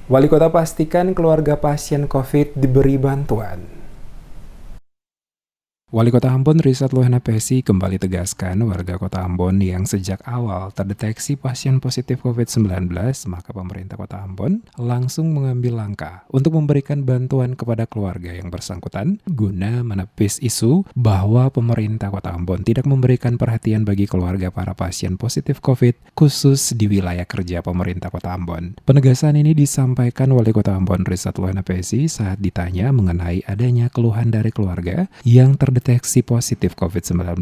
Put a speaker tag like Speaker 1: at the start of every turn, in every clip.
Speaker 1: Wali Kota pastikan keluarga pasien COVID diberi bantuan. Wali Kota Ambon Risat Lohana Pesi kembali tegaskan warga Kota Ambon yang sejak awal terdeteksi pasien positif COVID-19, maka pemerintah Kota Ambon langsung mengambil langkah untuk memberikan bantuan kepada keluarga yang bersangkutan guna menepis isu bahwa pemerintah Kota Ambon tidak memberikan perhatian bagi keluarga para pasien positif COVID khusus di wilayah kerja pemerintah Kota Ambon. Penegasan ini disampaikan Wali Kota Ambon Risat Lohana Pesi saat ditanya mengenai adanya keluhan dari keluarga yang terdeteksi positif COVID-19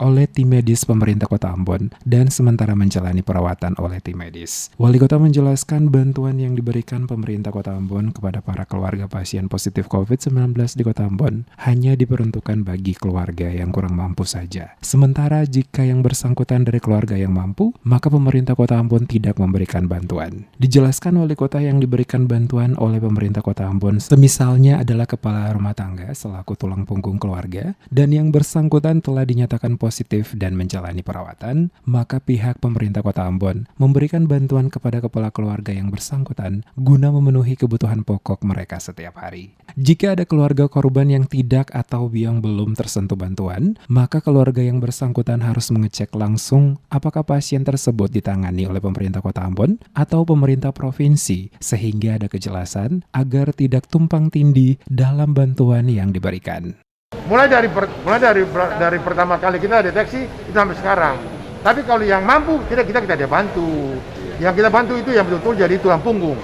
Speaker 1: oleh tim medis pemerintah Kota Ambon dan sementara menjalani perawatan oleh tim medis. Wali Kota menjelaskan bantuan yang diberikan pemerintah Kota Ambon kepada para keluarga pasien positif COVID-19 di Kota Ambon hanya diperuntukkan bagi keluarga yang kurang mampu saja. Sementara jika yang bersangkutan dari keluarga yang mampu, maka pemerintah Kota Ambon tidak memberikan bantuan. Dijelaskan Wali Kota yang diberikan bantuan oleh pemerintah Kota Ambon semisalnya adalah kepala rumah tangga selaku tulang punggung keluarga dan yang bersangkutan telah dinyatakan positif dan menjalani perawatan, maka pihak pemerintah Kota Ambon memberikan bantuan kepada kepala keluarga yang bersangkutan guna memenuhi kebutuhan pokok mereka setiap hari. Jika ada keluarga korban yang tidak atau yang belum tersentuh bantuan, maka keluarga yang bersangkutan harus mengecek langsung apakah pasien tersebut ditangani oleh pemerintah Kota Ambon atau pemerintah provinsi sehingga ada kejelasan agar tidak tumpang tindih dalam bantuan yang diberikan.
Speaker 2: Mulai dari pertama kali kita deteksi itu sampai sekarang. Tapi kalau yang mampu kita bantu. Yang kita bantu itu yang betul-betul jadi tulang punggung.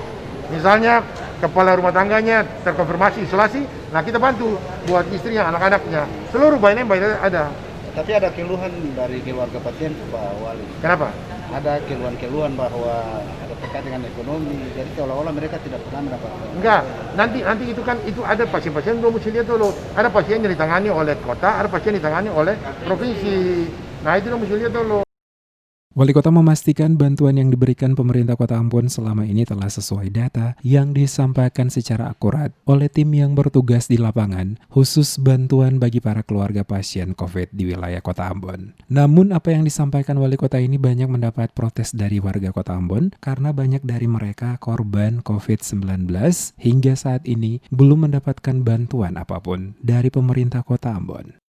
Speaker 2: Misalnya kepala rumah tangganya terkonfirmasi isolasi, nah kita bantu buat istrinya, anak-anaknya. Seluruh bayinya ada.
Speaker 3: Tapi ada keluhan dari keluarga pasien Pak Wali.
Speaker 2: Kenapa?
Speaker 3: Ada keluhan bahwa ada terkait dengan ekonomi, jadi seolah-olah mereka tidak pernah mendapatkan.
Speaker 2: Enggak, nanti itu kan itu ada pasien-pasien belum mesti lihat dulu. Ada pasien yang ditangani oleh kota, ada pasien yang ditangani oleh provinsi. Nah itu mesti lihat dulu.
Speaker 1: Wali Kota memastikan bantuan yang diberikan pemerintah Kota Ambon selama ini telah sesuai data yang disampaikan secara akurat oleh tim yang bertugas di lapangan, khusus bantuan bagi para keluarga pasien COVID di wilayah Kota Ambon. Namun apa yang disampaikan Wali Kota ini banyak mendapat protes dari warga Kota Ambon karena banyak dari mereka korban COVID-19 hingga saat ini belum mendapatkan bantuan apapun dari pemerintah Kota Ambon.